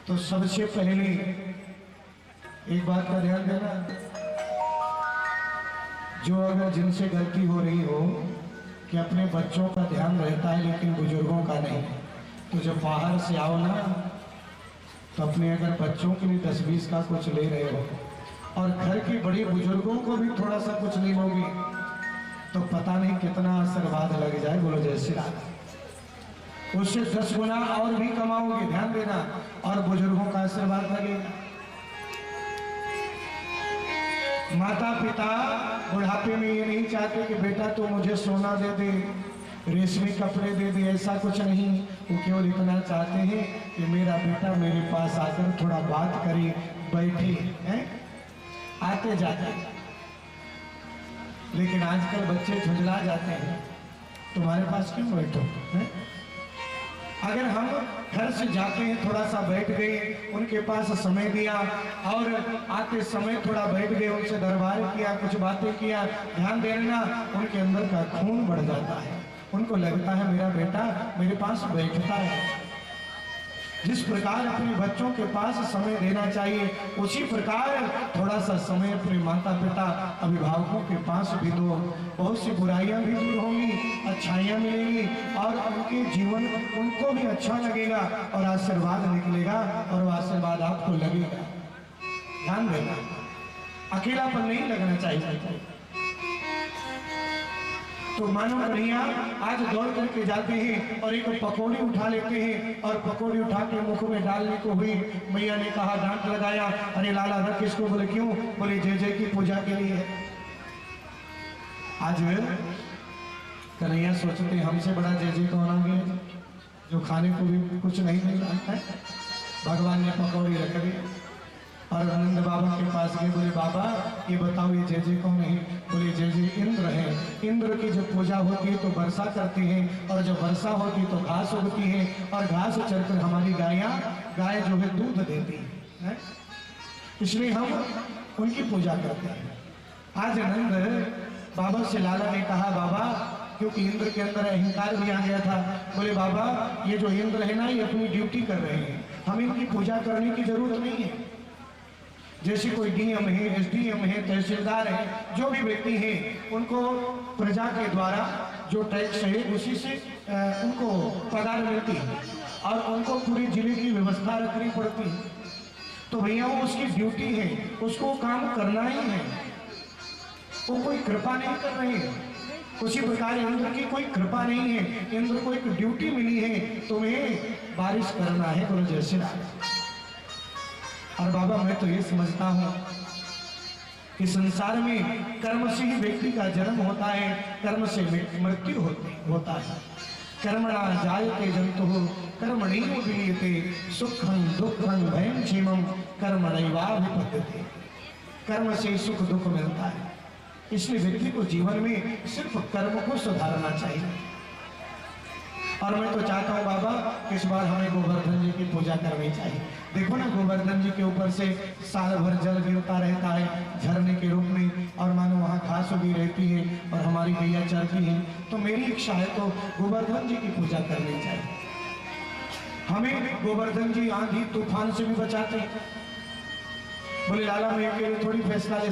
तो सबसे पहले एक बात का ध्यान देना, जो अगर जिनसे गलती हो रही हो कि अपने बच्चों का ध्यान रहता है लेकिन बुजुर्गों का नहीं, तो जब बाहर से आओ ना तो अपने अगर बच्चों के लिए 10-20 का कुछ ले रहे हो और घर के बड़े बुजुर्गों को भी थोड़ा सा कुछ ले लोगे तो पता नहीं कितना आशीर्वाद लग जाए। बोलो जय श्री राम। उससे 10 गुना और भी कमाओगे, ध्यान देना, और बुजुर्गों का आशीर्वाद लगेगा। माता पिता बुढ़ापे में ये नहीं चाहते कि बेटा तो मुझे सोना दे दे, रेशमी कपड़े दे दे, ऐसा कुछ नहीं। वो केवल इतना चाहते हैं कि मेरा बेटा मेरे पास आकर थोड़ा बात करे, बैठे हैं, आते जाते। लेकिन आजकल बच्चे झुंझला जाते हैं, तुम्हारे पास क्यों बैठो है? अगर हम घर से जाते हैं, थोड़ा सा बैठ गए, उनके पास समय दिया और आते समय थोड़ा बैठ गए, उनसे दरबार किया, कुछ बातें किया, ध्यान देना, उनके अंदर का खून बढ़ जाता है। उनको लगता है मेरा बेटा मेरे पास बैठता है। जिस प्रकार अपने बच्चों के पास समय देना चाहिए, उसी प्रकार थोड़ा सा समय अपने माता पिता अभिभावकों के पास भी दो। बहुत सी बुराइयां भी दूर होंगी, अच्छाइयां मिलेंगी और उनके जीवन उनको भी अच्छा लगेगा और आशीर्वाद निकलेगा और वो आशीर्वाद आपको लगेगा। ध्यान देना, अकेलापन नहीं लगना चाहिए। तो मानो कन्हैया आज दौड़ करके जाते हैं और एक पकौड़ी उठा लेते हैं और पकौड़ी उठा के मुख में डालने को हुई, मैया ने कहा, डांट लगाया, अरे लाला रख इसको। बोले क्यों? बोले जय जय की पूजा के लिए। आज कन्हैया सोचते हमसे बड़ा जय जय कौन आ गया, जो खाने को भी कुछ नहीं मिल रहा है। भगवान ने पकौड़ी रख दी और आनंद बाबा के पास गए। बोले बाबा ये बताओ ये जय जय कौन है? बोले जय जय इंद्र है। इंद्र की जब पूजा होती है तो वर्षा करते हैं और जब वर्षा होती है तो घास उगती है और घास चरकर हमारी गाय जो है दूध देती है, इसलिए हम उनकी पूजा करते हैं। आज आनंद बाबा से लाला ने कहा, बाबा क्योंकि इंद्र के अंदर अहंकार भी आ गया था। बोले बाबा ये जो इंद्र है ना, ये अपनी ड्यूटी कर रहे हैं, हम इनकी पूजा करने की जरूरत नहीं है। जैसे कोई डीएम है, एसडीएम है, तहसीलदार है, जो भी व्यक्ति है, उनको प्रजा के द्वारा जो टैक्स है उसी से उनको पगार मिलती है और उनको पूरी जिले की व्यवस्था रखनी पड़ती है। तो भैया वो उसकी ड्यूटी है, उसको काम करना ही है, वो कोई कृपा नहीं कर रहे हैं। उसी प्रकार इंद्र की कोई कृपा नहीं है, इंद्र को एक ड्यूटी मिली है, तुम्हें बारिश करना है। बोलो जय श्री राम। और बाबा मैं तो ये समझता हूँ कि संसार में कर्म से ही व्यक्ति का जन्म होता है, कर्म से मृत्यु होता है। कर्मणा जायते जंतुः कर्मणैव विलीयते सुखं दुःखं भयं क्षेमं कर्मणैवाभिपद्यते। कर्म से सुख दुख मिलता है, इसलिए व्यक्ति को जीवन में सिर्फ कर्म को सुधारना चाहिए। और मैं तो चाहता हूँ बाबा इस बार हमें गोवर्धन जी की पूजा करनी चाहिए। देखो ना गोवर्धन जी के ऊपर से साल भर जल गिरता रहता है झरने के रूप में, और मानो वहाँ घास उगी रहती है और हमारी गैया चलती है। तो मेरी इच्छा है तो गोवर्धन जी की पूजा करनी चाहिए। हमें गोवर्धन जी आंधी तूफान से भी बचाते हैं। बोले लाला मैं अकेले थोड़ी फैसला ले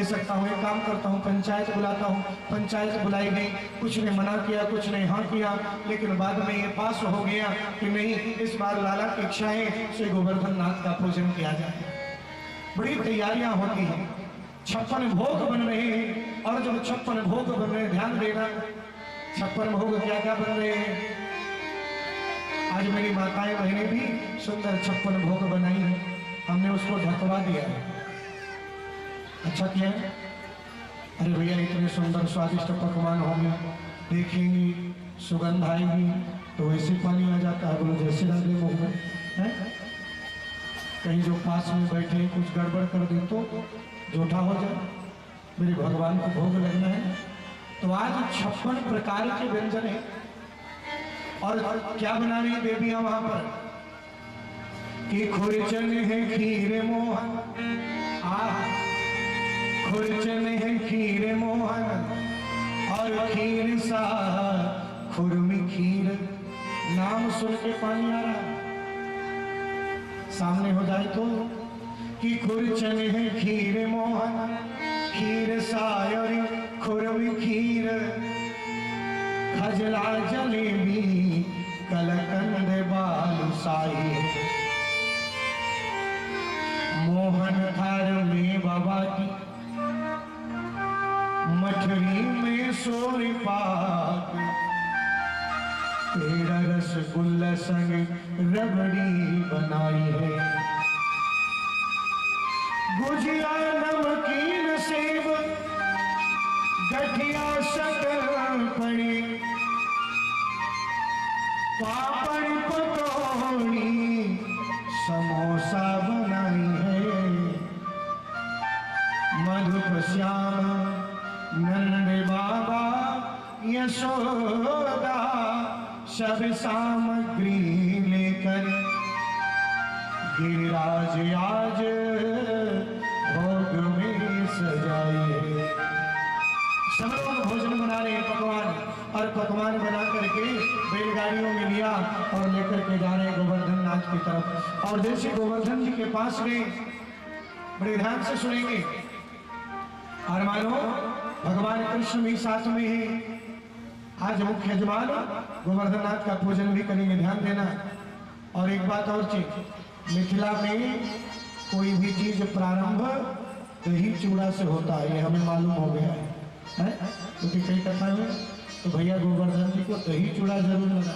सकता हूँ, एक काम करता हूँ, पंचायत बुलाता हूँ। पंचायत बुलाई गई, कुछ ने मना किया, कुछ ने हाँ किया, लेकिन बाद में ये पास हो गया कि नहीं, इस बार लाला की इच्छा है श्री गोवर्धन नाथ का पूजन किया जाए। बड़ी तैयारियां होती हैं, 56 भोग बन रहे हैं, और जब 56 भोग बन रहे हैं, ध्यान देना 56 भोग क्या क्या बन रहे हैं। आज मेरी माताएं बहनें भी सुंदर 56 भोग बनाई है, हमने उसको ढकवा दिया है। अच्छा किया है? अरे भैया इतने सुंदर स्वादिष्ट पकवान होंगे, देखेंगी सुगंध आएगी तो वैसे पानी आ जाता है। बोलो जैसे लगे मुंह में है। कहीं जो पास में बैठे कुछ गड़बड़ कर दे तो झूठा हो जाए। मेरे भगवान को भोग लगना है। तो आज 56 प्रकार के व्यंजन है। और क्या बना रही देवियां वहां पर कि खुरचन है खीर मोहन, खुरचन है खीर मोहन और खीर सा खुरमी खीर। नाम सुन के पानी आ रहा। सामने हो जाए तो कि खुरचन है खीर मोहन खीर सायरी खुरमी खीर खजला जलेबी कलकंद बालूशाही मोहन थार में बाबा की मठरी में सोरी पाक पेड़ा रसगुल्ला संग रबड़ी बनाई है गुजिया नमकीन सेब गठिया शक्करपड़ी पापड़ पकौड़ी समोसा बनाई है मधुप श्याम नंद बाबा यशोदा सब सामग्री लेकर गिरिराज आज भोग में सजाए। सब लोग भोजन बना रहे हैं पकवान और पकवान बना करके बैलगाड़ियों में लिया और लेकर के जा रहे हैं गोवर्धन नाथ की तरफ। और जैसे गोवर्धन जी के पास गए बड़े ध्यान से सुनेंगे और मानो भगवान कृष्ण भी साथ में है। आज मुख्य यजमान गोवर्धन नाथ का पूजन भी करेंगे, ध्यान देना। और एक बात और चीज, मिथिला में कोई भी चीज प्रारंभ दही चूड़ा से होता है, ये हमें मालूम हो गया है क्योंकि कई कथा में तो भैया गोवर्धन जी को दही चूड़ा जरूर लगा।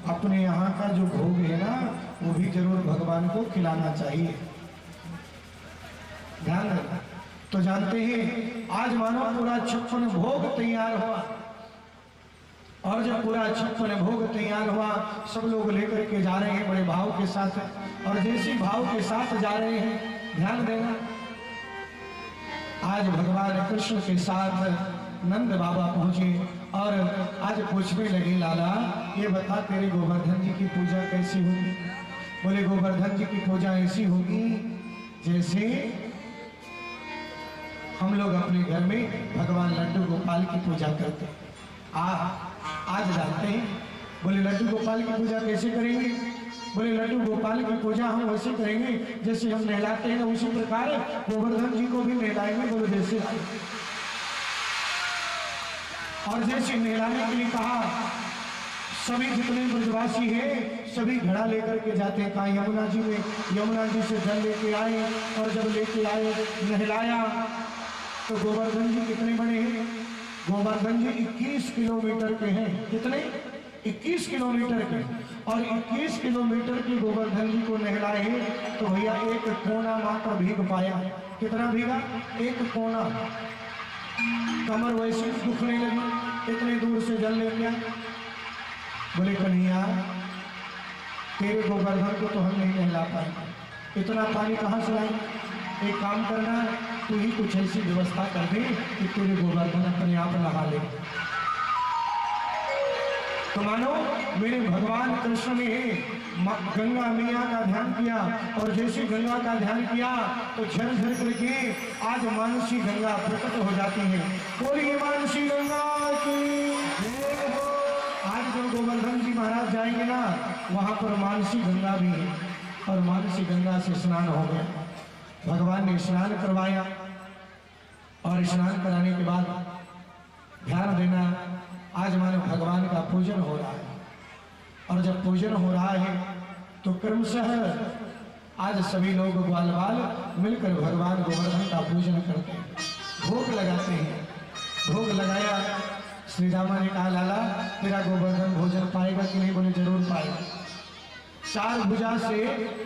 अपने यहाँ का जो भोग है ना वो भी जरूर भगवान को खिलाना चाहिए, ध्यान रखना। तो जानते हैं आज मानो पूरा 56 भोग तैयार हुआ और जब पूरा 56 भोग तैयार हुआ सब लोग लेकर के जा रहे हैं बड़े भाव के साथ। और जैसे भाव के साथ जा रहे हैं ध्यान देना, आज भगवान कृष्ण के साथ नंद बाबा पहुंचे और आज पूछने लगे लाला ये बता तेरे गोवर्धन जी की पूजा कैसी होगी। बोले गोवर्धन जी की पूजा ऐसी होगी जैसे हम लोग अपने घर में भगवान लड्डू गोपाल की पूजा करते हैं। आज जानते हैं। बोले लड्डू गोपाल की पूजा कैसे करेंगे। बोले लड्डू गोपाल की पूजा हम वैसे करेंगे जैसे हम नहलाते हैं उसी प्रकार गोवर्धन जी को भी नहलाएंगे। बोले जैसे और जैसे नहलाने के लिए कहा सभी जितने ब्रजवासी हैं सभी घड़ा लेकर के जाते हैं। कहा यमुना जी में, यमुना जी से जल लेके आए और जब लेके आए नहलाया तो गोवर्धन जी कितने बड़े हैं। गोवर्धन जी 21 किलोमीटर के हैं। कितने? 21 किलोमीटर के। और 21 किलोमीटर के गोवर्धन जी को नहलाए तो भैया एक कोना मात्र भीग पाया। कितना भीगा? एक कोना। कमर वैसे दुखने लगी, इतने दूर से जल ले गया। बोले कन्हैया तेरे गोवर्धन को तो हम नहीं नहला पाएंगे, इतना पानी कहाँ से लाएंगे। एक काम करना तू ही कुछ ऐसी व्यवस्था कर दे कि तेरे गोवर्धन अपने आप नहा ले। तो मानो मेरे भगवान कृष्ण ने गंगा मैया का ध्यान किया और जैसे गंगा का ध्यान किया तो झरझर करके आज मानसी गंगा प्रकट हो जाती है। बोलिए मानसी गंगा की। आज जब गोवर्धन जी महाराज जाएंगे ना वहां पर मानसी गंगा भी है और मानसी गंगा से स्नान हो गया। भगवान ने स्नान करवाया और स्नान कराने के बाद ध्यान देना आज मानो भगवान का पूजन हो रहा है। और जब पूजन हो रहा है तो क्रमशः आज सभी लोग ग्वाल बाल मिलकर भगवान गोवर्धन का पूजन करते हैं, भोग लगाते हैं। भोग लगाया, श्री रामा ने कहा लाला तेरा गोवर्धन भोजन पाएगा कि नहीं। बोले जरूर पाएगा। 4 भुजा से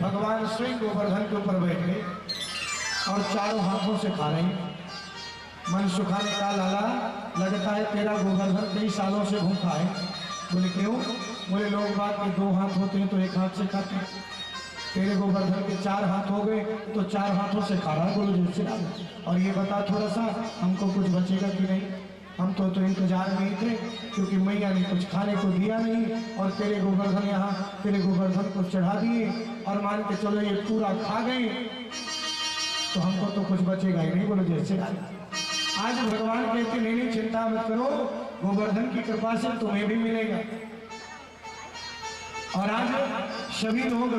भगवान स्वयं गोवर्धन के ऊपर बैठे और चारों हाथों से खा रहे हैं। मन सुखा ने कहा लाला लगता है तेरा गोवर्धन कई सालों से भूखा है। बोले क्यों। बोले लोग बात के 2 हाथ होते हैं तो 1 हाथ से खाते हैं, तेरे गोवर्धन के 4 हाथ हो गए तो 4 हाथों से खा रहा। बोले जैसे और ये बता थोड़ा सा हमको कुछ बचेगा कि नहीं। हम तो इंतजार में ही थे क्योंकि मैया ने कुछ खाने को दिया नहीं और तेरे गोवर्धन यहाँ तेरे गोवर्धन को चढ़ा दिए और मान के चलो ये पूरा खा गए तो हमको तो कुछ बचेगा ही नहीं। बोलो जैसे आज भगवान कहते नहीं चिंता मत करो गोवर्धन की कृपा से तुम्हें भी मिलेगा। और आज सभी लोग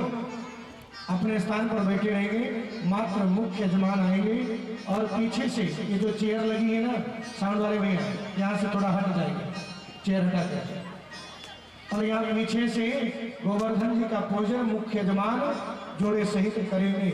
अपने स्थान पर बैठे रहेंगे, मात्र मुख्य यजमान आएंगे और पीछे से ये जो चेयर लगी है ना साउंड वाले भैया, यहाँ से थोड़ा हट जाएगा, चेयर हटा के, और यहाँ पीछे से गोवर्धन जी का पूजन मुख्य यजमान जोड़े सहित करेंगे।